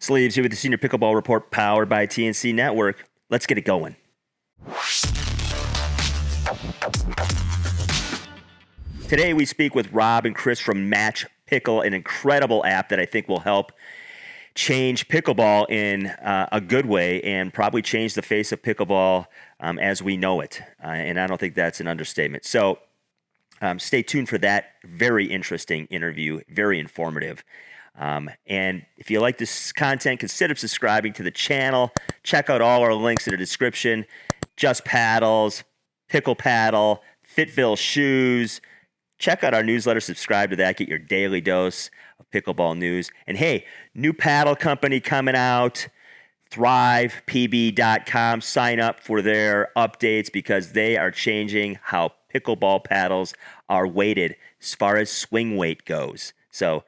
Sleeves here with the Senior Pickleball Report powered by TNC Network. Let's get it going. Today we speak with Rob and Chris from matchPickle, an incredible app that I think will help change pickleball in a good way and probably change the face of pickleball as we know it. And I don't think that's an understatement. So stay tuned for that very interesting interview, very informative. And if you like this content, consider subscribing to the channel. Check out all our links in the description. Just Paddles, Pickle Paddle, Fitville Shoes. Check out our newsletter. Subscribe to that. Get your daily dose of pickleball news. And hey, new paddle company coming out, ThrivePB.com. Sign up for their updates because they are changing how pickleball paddles are weighted as far as swing weight goes. So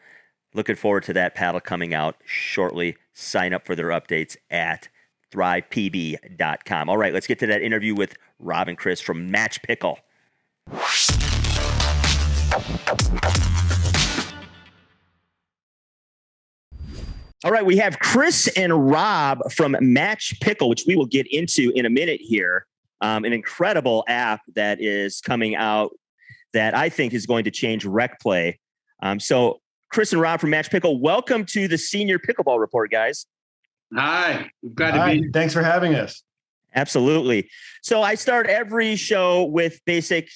looking forward to that paddle coming out shortly. Sign up for their updates at ThrivePB.com. All right, let's get to that interview with Rob and Chris from matchPickle. All right, we have Chris and Rob from matchPickle, which we will get into in a minute here. An incredible app that is coming out that I think is going to change rec play. So Chris and Rob from matchPickle, welcome to the Senior Pickleball Report, guys. Hi, glad to be here. Thanks for having us. Absolutely. So I start every show with basic,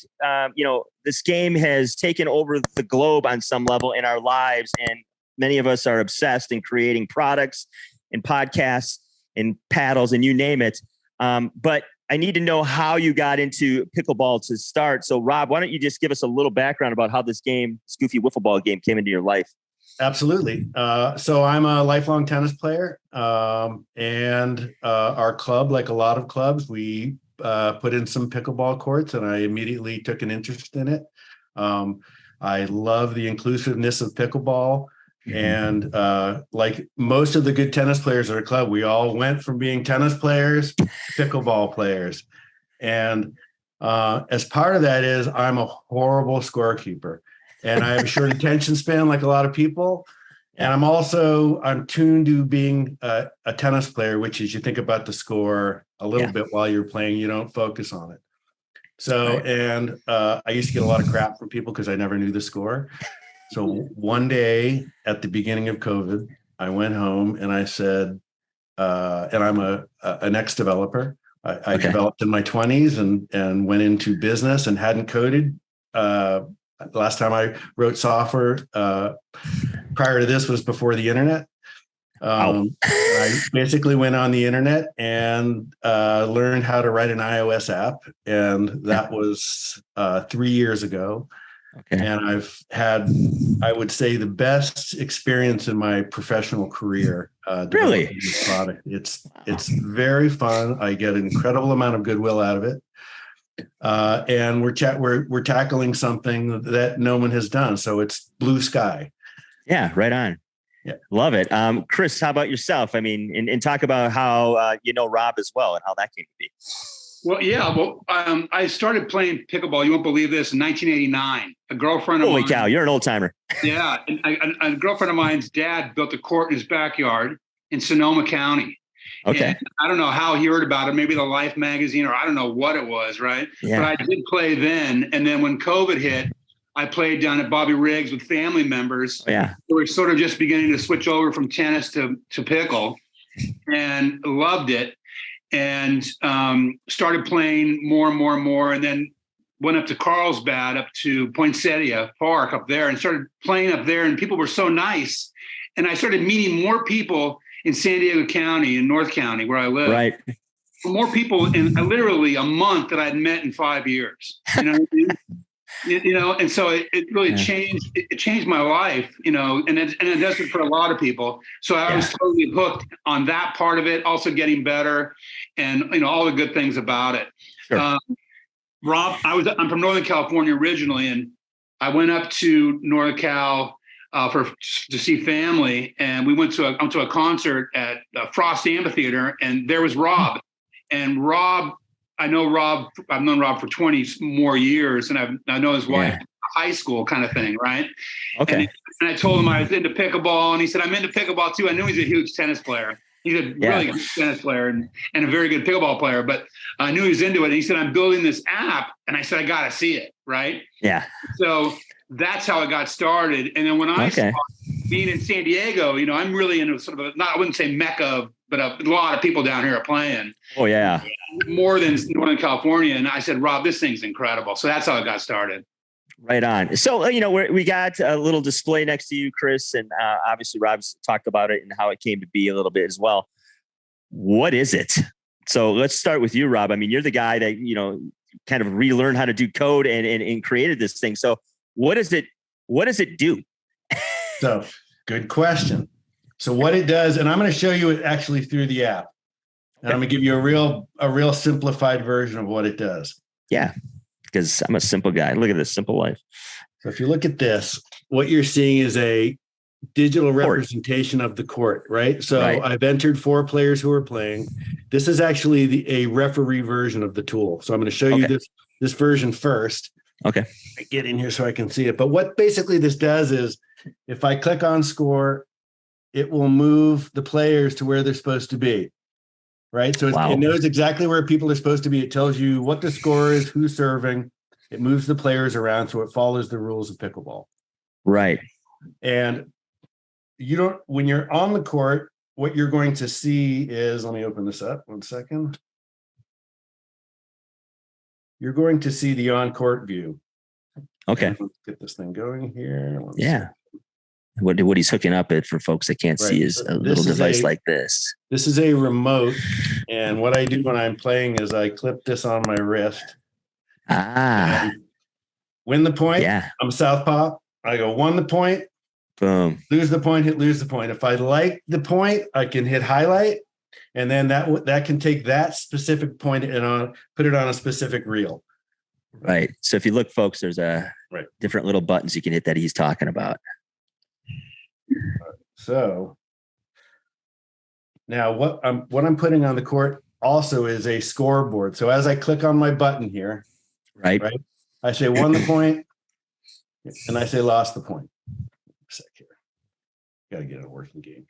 this game has taken over the globe on some level in our lives, and many of us are obsessed in creating products and podcasts and paddles and you name it. But I need to know how you got into pickleball to start. So Rob, why don't you just give us a little background about how this game, this goofy wiffle ball game, came into your life? Absolutely. So I'm a lifelong tennis player, and our club, like a lot of clubs, we put in some pickleball courts, and I immediately took an interest in it. I love the inclusiveness of pickleball. And like most of the good tennis players at our club, we all went from being tennis players to pickleball players. And as part of that is I'm a horrible scorekeeper. And I have a short attention span like a lot of people. And I'm tuned to being a tennis player, which is you think about the score a little bit while you're playing, you don't focus on it. So, and I used to get a lot of crap from people because I never knew the score. So one day at the beginning of COVID, I went home and I said, and I'm an ex-developer. I developed in my 20s and went into business and hadn't coded. Last time I wrote software prior to this was before the internet. I basically went on the internet and learned how to write an iOS app. And that was 3 years ago. Okay. And I've had, I would say, the best experience in my professional career. Really? This product. It's very fun. I get an incredible amount of goodwill out of it. And we're tackling something that no one has done. So it's blue sky. Yeah, right on. Yeah, love it. Chris, how about yourself? I mean, and talk about how you know Rob as well and how that came to be. Well, yeah. Well, I started playing pickleball. You won't believe this. In 1989, a girlfriend of mine. Holy cow, you're an old timer. Yeah, and a girlfriend of mine's dad built a court in his backyard in Sonoma County. Okay. And I don't know how he heard about it. Maybe the Life magazine, or I don't know what it was, right? Yeah. But I did play then. And then when COVID hit, I played down at Bobby Riggs with family members. Oh, yeah. We were sort of just beginning to switch over from tennis to pickle, and loved it. And started playing more and more and more. And then went up to Carlsbad, up to Poinsettia Park up there, and started playing up there. And people were so nice. And I started meeting more people in San Diego County, in North County, where I live. Right. More people in literally a month that I'd met in 5 years. You know what I mean? And so it really changed. It changed my life, and it does it for a lot of people. So I was totally hooked on that part of it. Also getting better, and all the good things about it. Sure. Rob, I'm from Northern California originally, and I went up to Northern Cal to see family, and we went to a concert at Frost Amphitheater, and there was Rob, and Rob. I've known Rob for 20 more years, and I know his wife, high school kind of thing, right? Okay. And I told him I was into pickleball, and he said, I'm into pickleball too. I knew he's a huge tennis player. He's a really good tennis player and a very good pickleball player, but I knew he was into it. And he said, I'm building this app. And I said, I got to see it, right? Yeah. So that's how it got started. And then when I saw being in San Diego, I'm really into sort of I wouldn't say mecca, but a lot of people down here are playing. Oh, yeah. More than Northern California. And I said, Rob, this thing's incredible. So that's how it got started. Right on. So, we got a little display next to you, Chris, and obviously Rob's talked about it and how it came to be a little bit as well. What is it? So let's start with you, Rob. I mean, you're the guy that, kind of relearned how to do code and created this thing. So what does it do? So good question. So what it does, and I'm going to show you it actually through the app, and I'm going to give you a real simplified version of what it does. Yeah. Because I'm a simple guy. Look at this simple life. So if you look at this, what you're seeing is a digital representation of the court, right? So I've entered 4 players who are playing. This is actually a referee version of the tool. So I'm going to show you this version first. Okay. I get in here so I can see it. But what basically this does is if I click on score, it will move the players to where they're supposed to be. Right. So it knows exactly where people are supposed to be. It tells you what the score is, who's serving. It moves the players around. So it follows the rules of pickleball. Right. And when you're on the court, what you're going to see is, let me open this up 1 second. You're going to see the on-court view. Okay. Let's get this thing going here. Yeah. What he's hooking up it for folks that can't see is a little device like this. This is a remote. And what I do when I'm playing is I clip this on my wrist. Win the point. Yeah. I'm southpaw. I go 1 the point. Boom. Lose the point, lose the point. If I like the point, I can hit highlight. And then that can take that specific point and put it on a specific reel. Right. So if you look, folks, there's different little buttons you can hit that he's talking about. So now what I'm putting on the court also is a scoreboard. So as I click on my button here, right, I say won the point and I say lost the point. A sec here. Got to get a working game.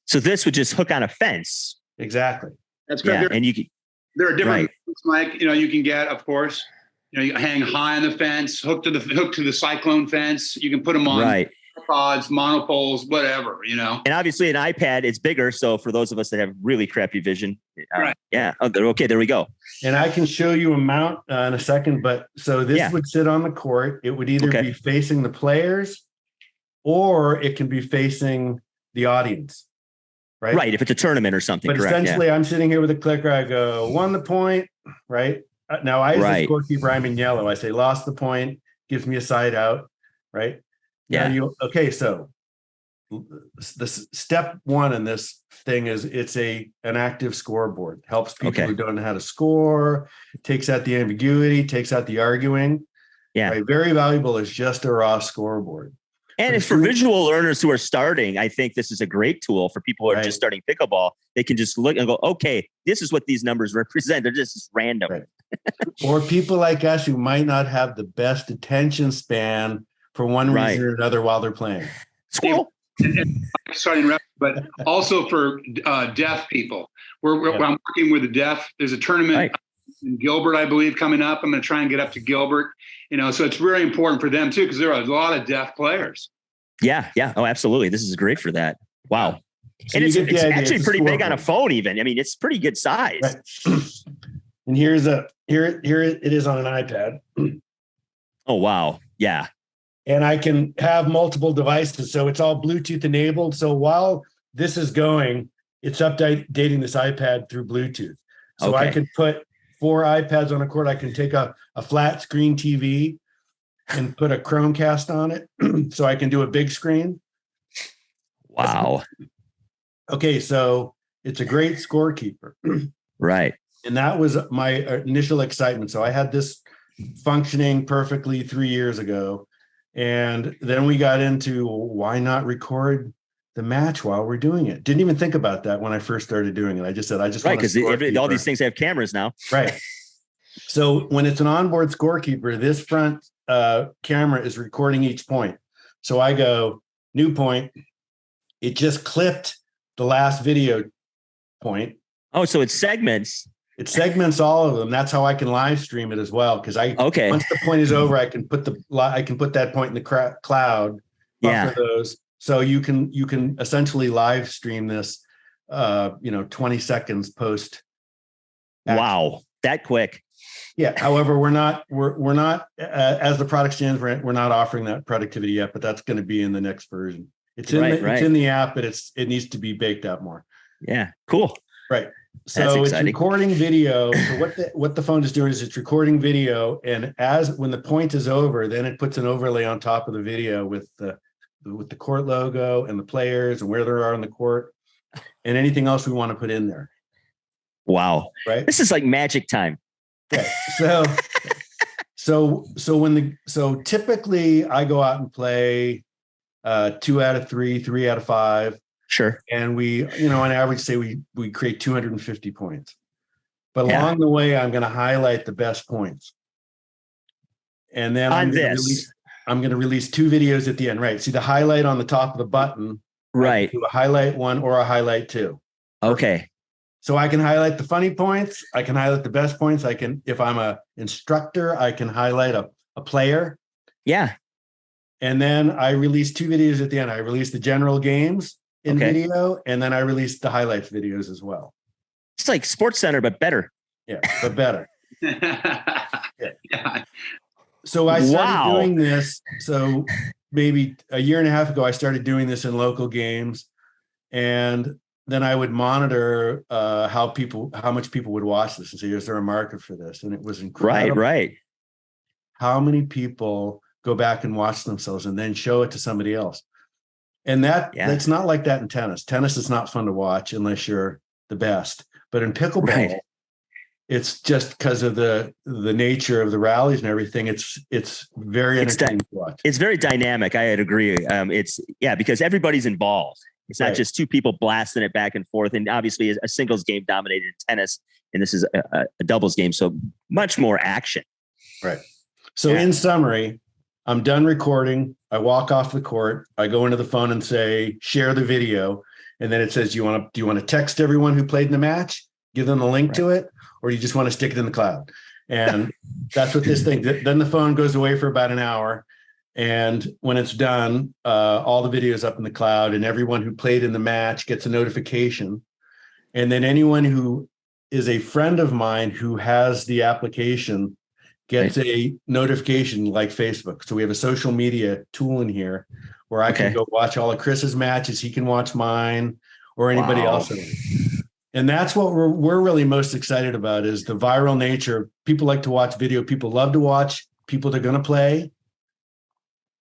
So this would just hook on a fence. Exactly. That's correct. Yeah, and there are different things, Mike. You can get, of course. You hang high on the fence, hook to the cyclone fence. You can put them on pods, monopoles, whatever. And obviously, an iPad is bigger. So for those of us that have really crappy vision, yeah. Oh, okay, there we go. And I can show you a mount in a second. But so this would sit on the court. It would either be facing the players, or it can be facing the audience. Right. If it's a tournament or something. But essentially, I'm sitting here with a clicker. I go, won the point. Right. Now, as the scorekeeper, I'm in yellow. I say lost the point, gives me a side out. Right. Yeah. So the step 1 in this thing is it's an active scoreboard. Helps people who don't know how to score, takes out the ambiguity, takes out the arguing. Yeah. Right? Very valuable as just a raw scoreboard. And it's for visual learners who are starting. I think this is a great tool for people who are just starting pickleball. They can just look and go, okay, this is what these numbers represent. They're just random. Right. Or people like us who might not have the best attention span for one reason or another while they're playing. Squirrel. Starting, but also for deaf people. I'm working with the deaf. There's a tournament in Gilbert, I believe, coming up. I'm going to try and get up to Gilbert. So it's very important for them too, because there are a lot of deaf players. Yeah. Oh, absolutely. This is great for that. Wow. So and it's actually pretty big on a phone even. I mean, it's pretty good size. Right. And here it is on an iPad. Oh, wow. Yeah. And I can have multiple devices. So it's all Bluetooth enabled. So while this is going, it's updating this iPad through Bluetooth. So I could put 4 iPads on a court. I can take a flat screen TV and put a Chromecast on it. So I can do a big screen. Wow. Okay. So it's a great scorekeeper. Right. And that was my initial excitement. So I had this functioning perfectly 3 years ago. And then we got into why not record the match while we're doing it. Didn't even think about that when I first started doing it. I just said, because all these things have cameras now. Right. So when it's an onboard scorekeeper, this front camera is recording each point. So I go, new point. It just clipped the last video point. Oh, so it segments. It segments all of them. That's how I can live stream it as well. Because once the point is over, I can put that point in the cloud, buffer those. So you can essentially live stream this 20 seconds post. Wow, that quick. Yeah. However, we're not as the product stands, we're not offering that productivity yet, but that's going to be in the next version. It's in the app, but it needs to be baked out more. Yeah. Cool. Right. So it's recording video. So what the phone is doing is it's recording video, and when the point is over, then it puts an overlay on top of the video with the court logo and the players and where they are on the court and anything else we want to put in there. Wow. Right. This is like magic time. Okay. So typically I go out and play 2 out of 3, 3 out of 5. Sure. And we, on average, say we create 250 points. But along the way, I'm going to highlight the best points. And then I'm going to release 2 videos at the end. Right. See the highlight on the top of the button. Right. Do a highlight 1 or a highlight 2. Okay. So I can highlight the funny points. I can highlight the best points. If I'm a instructor, I can highlight a player. Yeah. And then I release 2 videos at the end. I release the general games in video, and then I release the highlights videos as well. It's like Sports Center, but better. Yeah, but better. Yeah. So I started doing this. So maybe a year and a half ago, I started doing this in local games, and then I would monitor how much people would watch this and say, is there a market for this? And it was incredible. Right. How many people go back and watch themselves and then show it to somebody else? And that's not like that in tennis. Tennis is not fun to watch unless you're the best. But in pickleball, it's just because of the nature of the rallies and everything. It's very entertaining to watch. It's very dynamic. I'd agree. Because everybody's involved. It's not just 2 people blasting it back and forth. And obviously a singles game dominated in tennis, and this is a doubles game. So much more action. Right. So in summary, I'm done recording. I walk off the court. I go into the phone and say, share the video. And then it says, do you want to text everyone who played in the match, give them the link to it, or do you just want to stick it in the cloud? And that's what this thing, then the phone goes away for about an hour. And when it's done, all the videos up in the cloud, and everyone who played in the match gets a notification. And then anyone who is a friend of mine who has the application gets a notification like Facebook. So we have a social media tool in here where I can go watch all of Chris's matches. He can watch mine or anybody else. And that's what we're really most excited about is the viral nature. People like to watch video. People love to watch people they're going to play.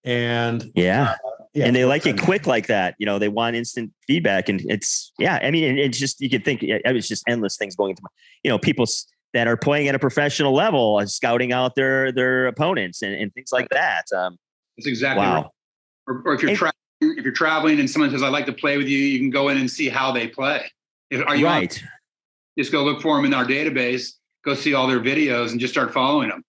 And and they like it quick like that. They want instant feedback, and it's it's just, you could think it was just endless things going into people that are playing at a professional level, scouting out their opponents and things like that. That's exactly right. Or if you're traveling and someone says, I'd like to play with you, you can go in and see how they play. Just go look for them in our database, go see all their videos and just start following them.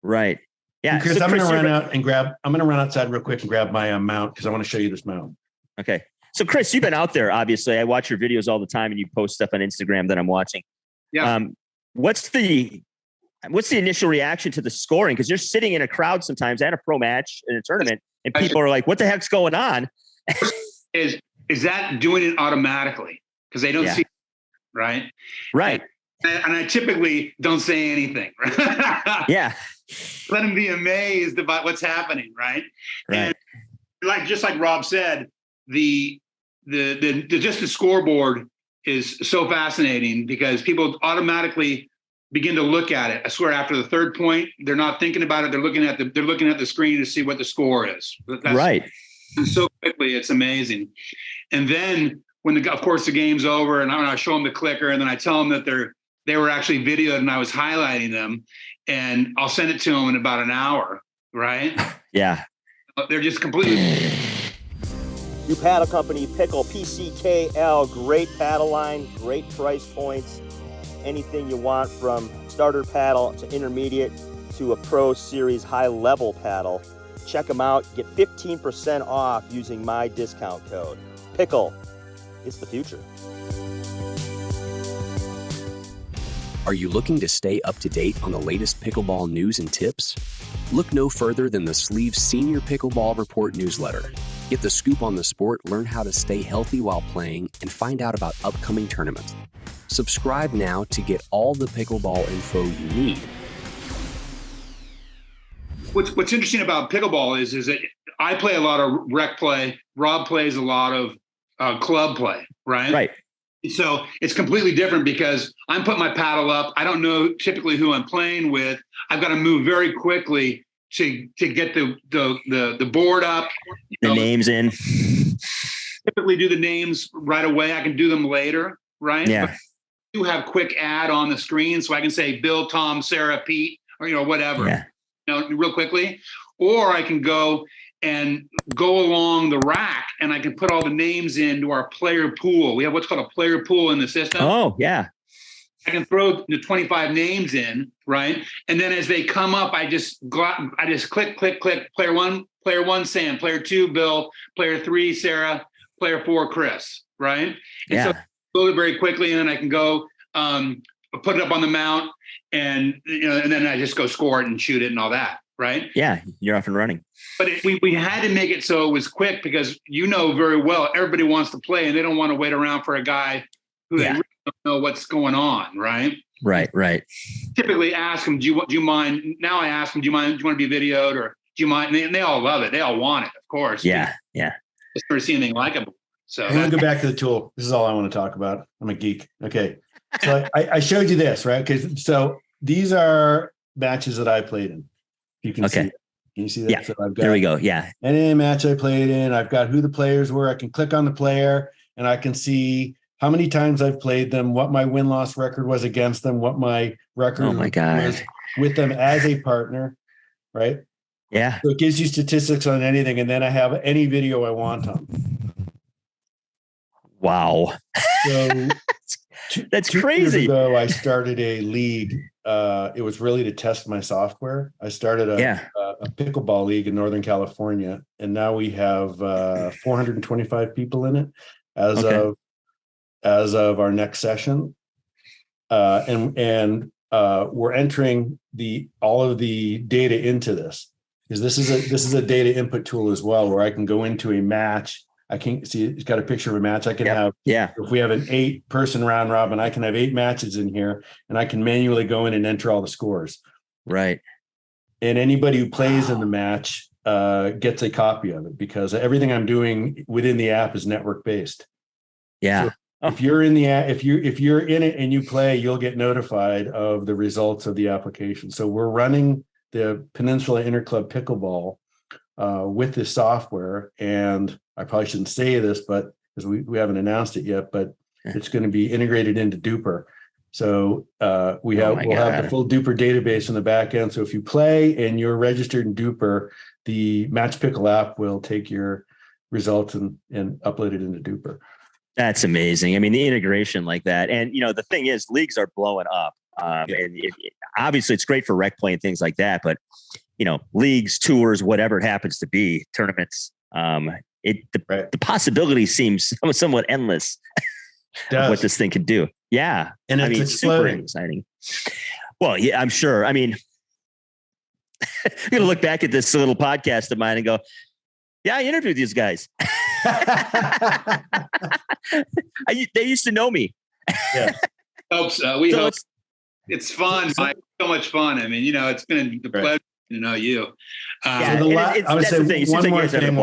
Right. Yeah. Chris, I'm going to run outside real quick and grab my mount because I want to show you this mount. Okay. So Chris, you've been out there, obviously. I watch your videos all the time and you post stuff on Instagram that I'm watching. Yeah. What's the initial reaction to the scoring? Because you're sitting in a crowd sometimes at a pro match in a tournament, and people are like, "What the heck's going on?" Is that doing it automatically because they don't see it, right? Right. And I typically don't say anything. Yeah. Let them be amazed about what's happening, right? Right. And just like Rob said, the scoreboard is so fascinating because people automatically begin to look at it. I swear, after the third point, they're not thinking about it. They're looking at the screen to see what the score is. Right. And so quickly, it's amazing. And then of course the game's over, and I show them the clicker, and then I tell them that they were actually videoed and I was highlighting them, and I'll send it to them in about an hour. Right. Yeah. They're just completely. New paddle company, Pickle, PCKL, great paddle line, great price points. anything you want, from starter paddle to intermediate to a Pro Series high-level paddle. Check them out. Get 15% off using my discount code. Pickle. It's the future. Are you looking to stay up to date on the latest pickleball news and tips? Look no further than the Sleeve Senior Pickleball Report newsletter. Get the scoop on the sport, learn how to stay healthy while playing, and find out about upcoming tournaments. Subscribe now to get all the pickleball info you need. What's interesting about pickleball is that I play a lot of rec play. Rob plays a lot of club play, right? Right. So it's completely different because I'm putting my paddle up. I don't know typically who I'm playing with. I've got to move very quickly to get the board up. The names in. Typically do the names right away. I can do them later, right? Yeah. But I do have quick ad on the screen, so I can say Bill, Tom, Sarah, Pete, or whatever. Yeah. Real quickly. Or I can go along the rack and I can put all the names into our player pool. We have what's called a player pool in the system. Oh, yeah. I can throw the 25 names in, right? And then as they come up, I just click. Player one, Sam. Player two, Bill. Player three, Sarah. Player four, Chris, right? And Yeah. so I go very quickly, and then I can go put it up on the mount, and and then I just go score it and shoot it and all that, right? Yeah, you're off and running. But we had to make it so it was quick because very well everybody wants to play and they don't want to wait around for a guy who they really don't know what's going on, right? Right. Typically ask them, do you mind? Now I ask them, do you want to be videoed, or do you mind? And they all love it. They all want it, of course. Yeah. Just never seen anything like it. So I'm going to go back to the tool. This is all I want to talk about. I'm a geek. Okay. So I showed you this, right? Okay. So these are matches that I played in. You can see. Can you see that? Yeah. So I've got There we go. Yeah. any match I played in. I've got who the players were. I can click on the player and I can see how many times I've played them, what my win-loss record was against them, what my record was with them as a partner, right? Yeah. So it gives you statistics on anything, and then I have any video I want on. Wow. So That's 2 crazy. years ago, I started a league. It was really to test my software. I started a pickleball league in Northern California, and now we have 425 people in it as of our next session. And we're entering all of the data into this, because this is a data input tool as well, where I can go into a match. I can see it's got a picture of a match. I can have, if we have an 8-person round robin, I can have 8 matches in here, and I can manually go in and enter all the scores. Right. And anybody who plays in the match gets a copy of it, because everything I'm doing within the app is network based. Yeah. So if you're in the app, if you're in it and you play, you'll get notified of the results of the application. So we're running the Peninsula Interclub Pickleball with this software, and I probably shouldn't say this, but because we haven't announced it yet, but it's going to be integrated into Duper. So we'll have the full Duper database in the back end. So if you play and you're registered in Duper, the matchPickle app will take your results and upload it into Duper. That's amazing. I mean, the integration like that, and the thing is, leagues are blowing up. And obviously, it's great for rec play and things like that. But leagues, tours, whatever it happens to be, tournaments. The possibility seems somewhat endless of what this thing could do. Yeah. And it's exploding. Super exciting. Well, yeah, I'm sure. I mean, I'm going to look back at this little podcast of mine and go, yeah, I interviewed these guys. They used to know me. Yeah. Hope so. We hope. It's fun. Mike. So much fun. I mean, it's been a pleasure to know you. I would say one more thing,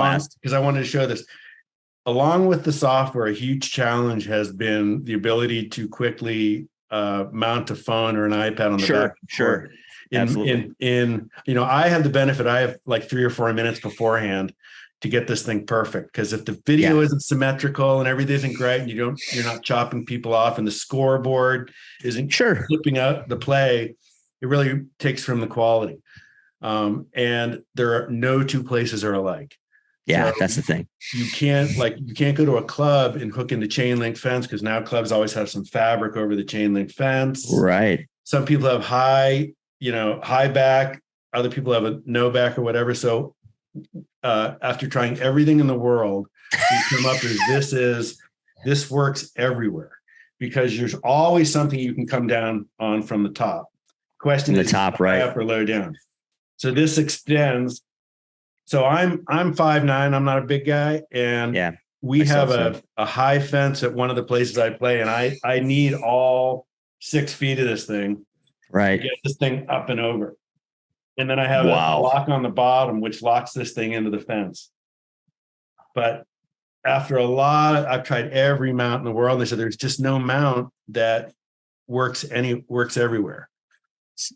because I wanted to show this. Along with the software, a huge challenge has been the ability to quickly mount a phone or an iPad on the back. Sure. Absolutely. I have the benefit. I have like 3 or 4 minutes beforehand to get this thing perfect, because if the video isn't symmetrical and everything isn't great, and you're not chopping people off, and the scoreboard isn't flipping out the play, it really takes from the quality. And there are no 2 places are alike. Yeah, So that's the thing. you can't go to a club and hook into chain link fence, because now clubs always have some fabric over the chain link fence. Right. Some people have high back. Other people have a no back or whatever. So after trying everything in the world, we come up with this works everywhere, because there's always something you can come down on from the top. Question From is the top, high right? up or low down. So this extends. So I'm 5'9". I'm not a big guy, and we have a high fence at one of the places I play, and I need all 6 feet of this thing, right, to get this thing up and over. And then I have a lock on the bottom, which locks this thing into the fence. But after I've tried every mount in the world, and they said there's just no mount that works everywhere.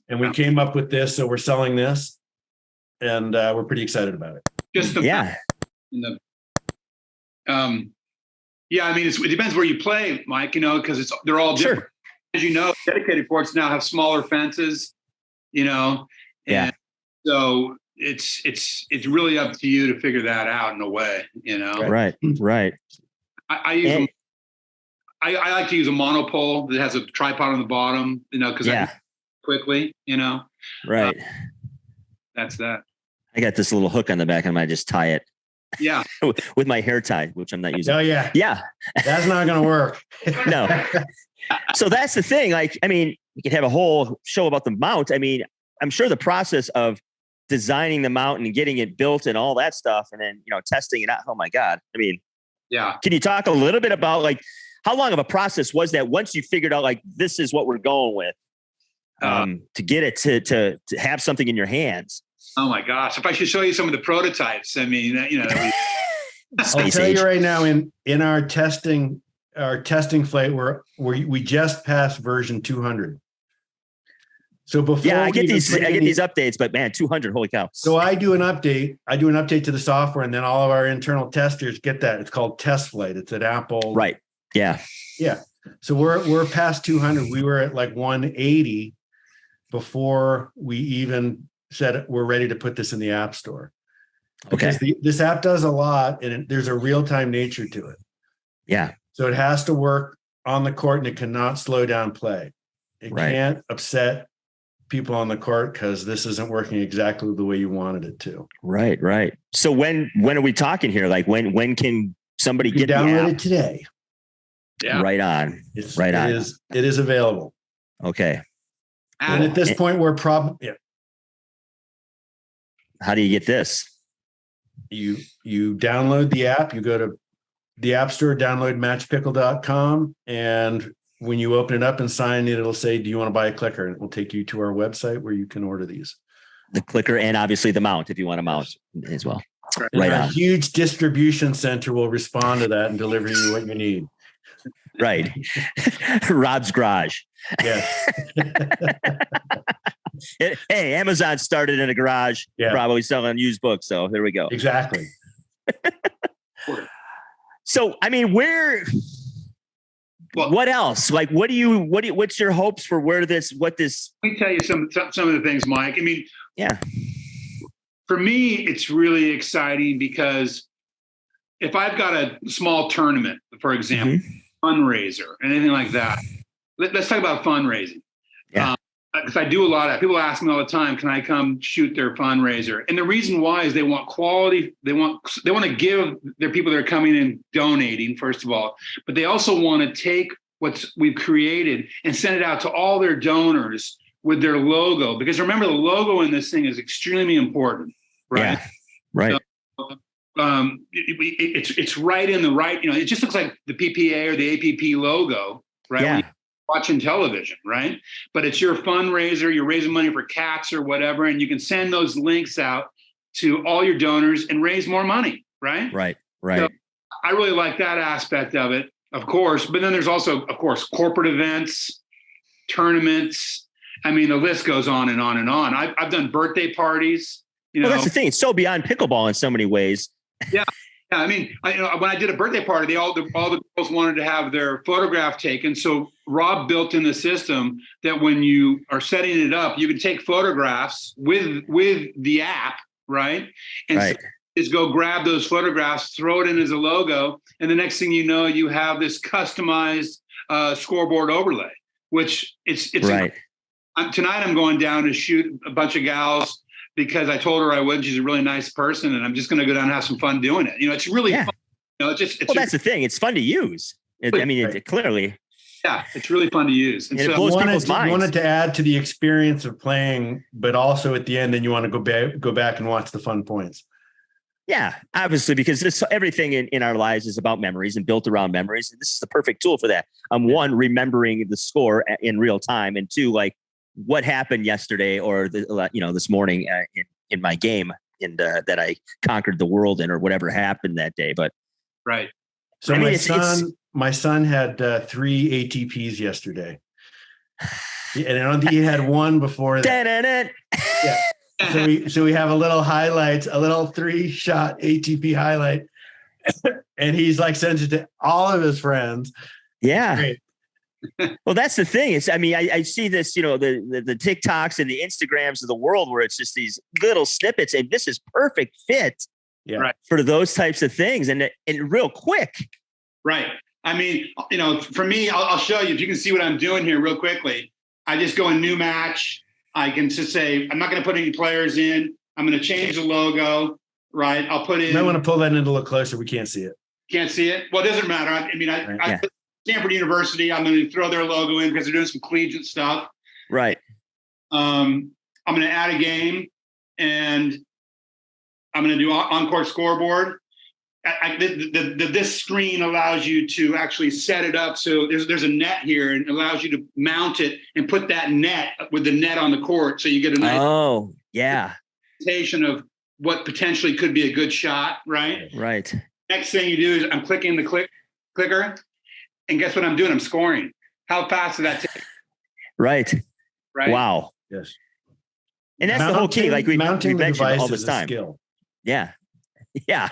And we came up with this, so we're selling this, and we're pretty excited about it. Just I mean, it depends where you play, Mike. Because they're all different. Sure. As you know, dedicated courts now have smaller fences. And so it's really up to you to figure that out in a way. Right. I like to use a monopole that has a tripod on the bottom. Because I can quickly. Right. That's that. I got this little hook on the back, and I might just tie it. Yeah. With my hair tie, which I'm not using. Oh yeah. Yeah. That's not going to work. No. So that's the thing. Like, I mean, we could have a whole show about the mount. I mean, I'm sure the process of designing the mount and getting it built and all that stuff, and then, testing it out. Oh my God. I mean, can you talk a little bit about, like, how long of a process was that once you figured out, like, this is what we're going with, to get it to have something in your hands? Oh my gosh. If I should show you some of the prototypes, I mean, I'll tell you right now, in our testing flight, we just passed version 200. So before I get these updates, but man, 200, holy cow. So I do an update to the software, and then all of our internal testers get that. It's called Test Flight. It's at Apple. Right. Yeah. Yeah. So we're past 200. We were at like 180 before we even said we're ready to put this in the App Store. Because this app does a lot, and there's a real-time nature to it. Yeah. So it has to work on the court, and it cannot slow down play. It can't upset people on the court because this isn't working exactly the way you wanted it to. Right. So when are we talking here? Like when can somebody get download it today? Yeah. Right on. It is available. Okay. And at this point, we're probably. How do you get this? You download the app. You go to the App Store, download matchpickle.com, and when you open it up and sign it, it'll say, "Do you want to buy a clicker?" And it will take you to our website where you can order these. The clicker, and obviously the mount if you want a mount as well. Right. Our huge distribution center will respond to that and deliver you what you need. Right. Rob's garage. Yeah. Hey, Amazon started in a garage, probably selling used books. So there we go. Exactly. So, I mean, what else? Like, what's your hopes for what this? Let me tell you some of the things, Mike. I mean, for me, it's really exciting because if I've got a small tournament, for example, fundraiser, anything like that, let's talk about fundraising. Yeah. Because I do a lot of people ask me all the time, can I come shoot their fundraiser? And the reason why is they want quality. They want to give their people that are coming in donating, first of all, but they also want to take what we've created and send it out to all their donors with their logo. Because remember, the logo in this thing is extremely important, right? Yeah, right. So, it's right in the right, it just looks like the PPA or the APP logo, right? Yeah. Watching television, right? But it's your fundraiser, you're raising money for cats or whatever, and you can send those links out to all your donors and raise more money, right? Right. So I really like that aspect of it, of course. But then there's also, of course, corporate events, tournaments. I mean, the list goes on and on and on. I've done birthday parties. Well, that's the thing. It's so beyond pickleball in so many ways. Yeah. Yeah, I mean, when I did a birthday party, all the girls wanted to have their photograph taken. So Rob built in the system that when you are setting it up, you can take photographs with the app, right? And is go grab those photographs, throw it in as a logo, and the next thing you know, you have this customized scoreboard overlay, which it's right. Tonight I'm going down to shoot a bunch of gals because I told her I would. She's a really nice person, and I'm just going to go down and have some fun doing it. It's really fun. That's the thing. It's fun to use. Clearly. Yeah, it's really fun to use. And it blows people's minds. You wanted to add to the experience of playing, but also at the end, then you want to go back and watch the fun points. Yeah, obviously, because everything in our lives is about memories and built around memories. And this is the perfect tool for that. One, remembering the score in real time, and two, like what happened yesterday or this morning in my game, and that I conquered the world in, or whatever happened that day. But right. So my son had 3 ATPs yesterday, and I don't think he had one before that. Yeah. So we have a little 3-shot ATP highlight, and he's like sends it to all of his friends. Yeah. Great. Well, that's the thing. I see this, the TikToks and the Instagrams of the world where it's just these little snippets, and this is perfect fit for those types of things, and real quick. Right. For me, I'll show you if you can see what I'm doing here real quickly. I just go in new match. I can just say, I'm not going to put any players in. I'm going to change the logo, right? I'll put in. You might want to pull that in a little closer. We can't see it. Can't see it? Well, it doesn't matter. I put Stanford University, I'm going to throw their logo in because they're doing some collegiate stuff. Right. I'm going to add a game, and I'm going to do on-court scoreboard. This screen allows you to actually set it up. So there's a net here, and it allows you to mount it and put that net with the net on the court. So you get a nice presentation of what potentially could be a good shot. Right. Right. Next thing you do is I'm clicking the clicker, and guess what I'm doing? I'm scoring. How fast did that take? Right. Right. Wow. Yes. And that's the whole key. Like we mentioned all this time. Skill. Yeah. Yeah.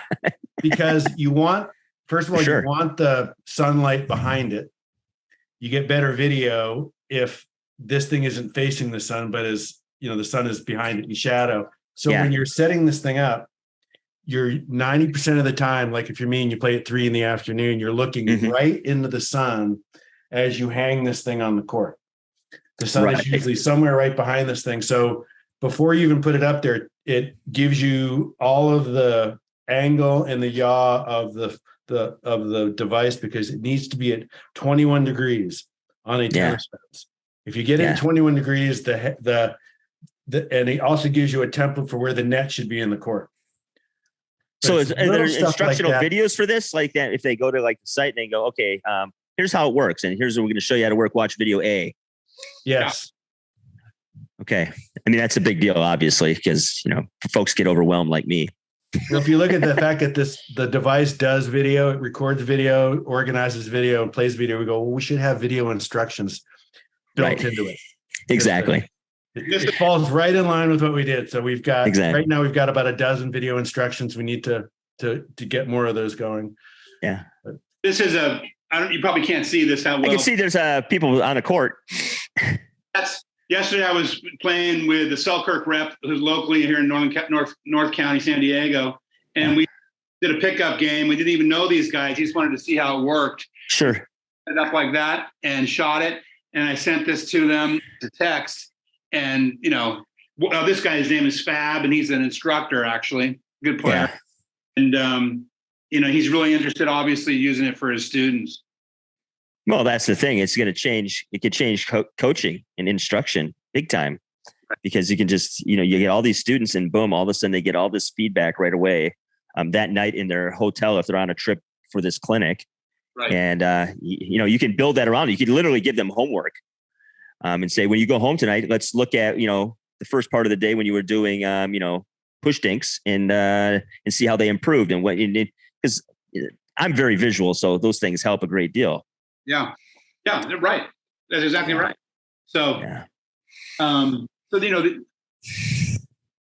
Because you want, first of all, you want the sunlight behind it. You get better video if this thing isn't facing the sun, but the sun is behind it in shadow. So when you're setting this thing up, you're 90% of the time, like if you're me and you play at 3 p.m, you're looking right into the sun as you hang this thing on the court. The sun is usually somewhere right behind this thing. So before you even put it up there, it gives you all of the angle and the yaw of the device, because it needs to be at 21 degrees on a tennis fence. If you get it at 21 degrees, and it also gives you a template for where the net should be in the court. So are there instructional videos for this? Like that, if they go to like the site and they go, okay, here's how it works, and here's what we're going to show you how to work. Watch video A. Yes. Okay. That's a big deal, obviously, because folks get overwhelmed like me. Well, if you look at the fact that the device does video, it records video, organizes video, and plays video, we go, well, we should have video instructions built into it. Exactly. It falls right in line with what we did. So we've got right now we've got about a dozen video instructions. We need to get more of those going. Yeah. But this is you probably can't see this that well. I can see there's people on a court. Yesterday I was playing with the Selkirk rep who's locally here in North County, San Diego. And we did a pickup game. We didn't even know these guys. He just wanted to see how it worked. Sure. Set it up like that and shot it. And I sent this to them to text. And, this guy's name is Fab, and he's an instructor, actually. Good player. Yeah. And, he's really interested, obviously, using it for his students. Well, that's the thing. It's going to change. It could change coaching and instruction big time, because you can just, you get all these students and boom, all of a sudden they get all this feedback right away that night in their hotel if they're on a trip for this clinic. Right. And, you can build that around. You can literally give them homework and say, when you go home tonight, let's look at, the first part of the day when you were doing, push dinks and see how they improved and what you need. Because I'm very visual, so those things help a great deal. Yeah, they're right. That's exactly right. So,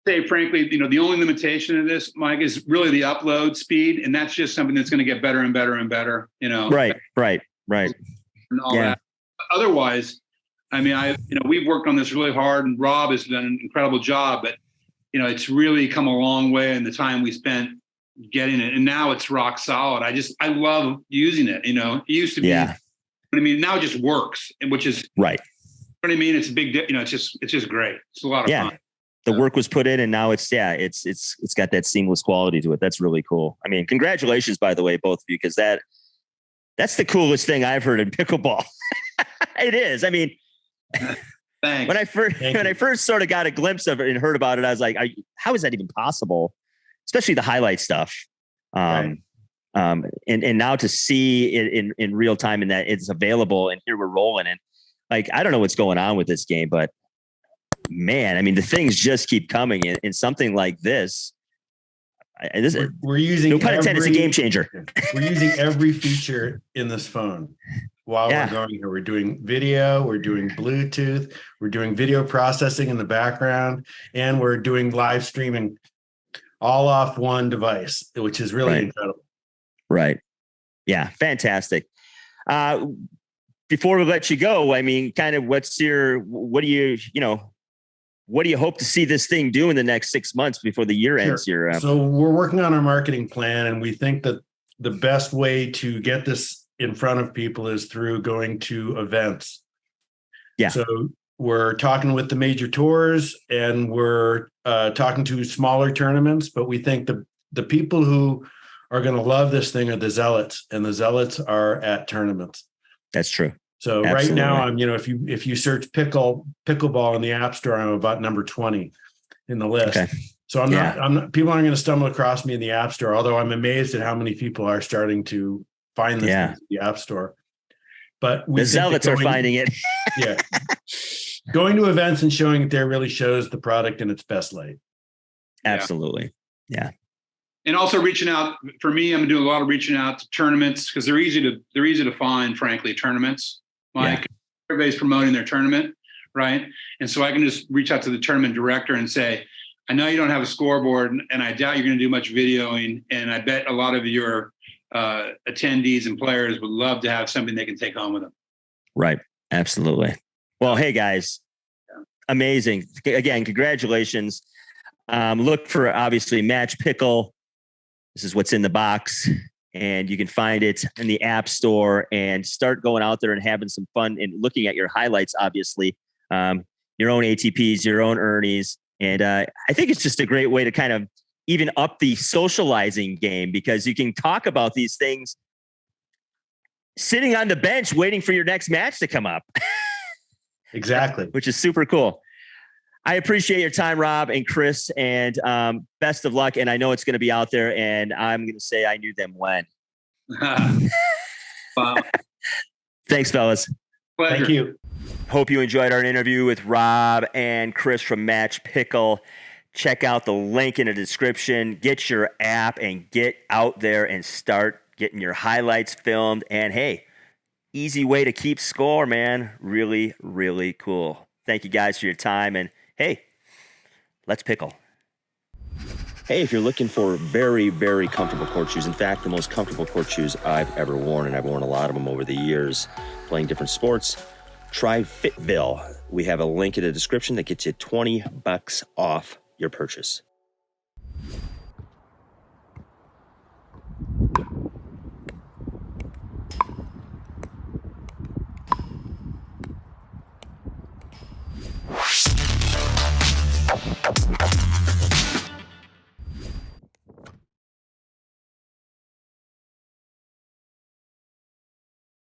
say frankly, the only limitation of this, Mike, is really the upload speed, and that's just something that's going to get better and better and better. Right. And all that. Otherwise, we've worked on this really hard, and Rob has done an incredible job. But it's really come a long way in the time we spent getting it, and now it's rock solid. I love using it. It used to be. Yeah. But I mean, now it just works, which is right. What I mean, it's a big. It's just great. It's a lot of fun. The work was put in, and now it's got that seamless quality to it. That's really cool. I mean, congratulations, by the way, both of you, because that's the coolest thing I've heard in pickleball. It is. I mean, thanks. When I first sort of got a glimpse of it and heard about it, I was like, how is that even possible? Especially the highlight stuff. Right. And now to see it in real time and that it's available and here we're rolling, and like, I don't know what's going on with this game, but man, I mean, the things just keep coming in something like this. We're using, no pun intended, it's a game changer. We're using every feature in this phone while we're going here. We're doing video, we're doing Bluetooth, we're doing video processing in the background, and we're doing live streaming all off one device, which is really incredible. Right. Yeah. Fantastic. Before we let you go, I mean, kind of what do you hope to see this thing do in the next 6 months before the year ends here? So we're working on our marketing plan, and we think that the best way to get this in front of people is through going to events. Yeah. So we're talking with the major tours, and we're talking to smaller tournaments, but we think the people who are going to love this thing are the zealots, and the zealots are at tournaments. That's true. So right now, I'm, if you search pickleball in the App Store, I'm about number 20 in the list. Okay. So I'm not, people aren't going to stumble across me in the App Store, although I'm amazed at how many people are starting to find this in the App Store. But the zealots are finding it. Yeah. Going to events and showing it there really shows the product in its best light. Absolutely. Yeah. And also reaching out for me, I'm doing a lot of reaching out to tournaments because they're easy to find, frankly, tournaments. Everybody's promoting their tournament, right? And so I can just reach out to the tournament director and say, I know you don't have a scoreboard, and I doubt you're going to do much videoing, and I bet a lot of your attendees and players would love to have something they can take home with them. Right. Absolutely. Well, hey guys, amazing. Again, congratulations. Look for obviously matchPickle. This is what's in the box, and you can find it in the App Store and start going out there and having some fun and looking at your highlights, obviously, your own ATPs, your own Ernies. And I think it's just a great way to kind of even up the socializing game, because you can talk about these things sitting on the bench waiting for your next match to come up. Exactly. Which is super cool. I appreciate your time, Rob and Chris, and best of luck. And I know it's going to be out there, and I'm going to say I knew them when. Wow. Thanks, fellas. Pleasure. Thank you. Hope you enjoyed our interview with Rob and Chris from matchPickle. Check out the link in the description. Get your app and get out there and start getting your highlights filmed. And hey, easy way to keep score, man. Really, really cool. Thank you guys for your time. And hey, let's pickle. Hey, if you're looking for very, very comfortable court shoes, in fact, the most comfortable court shoes I've ever worn, and I've worn a lot of them over the years playing different sports, try Fitville. We have a link in the description that gets you $20 off your purchase.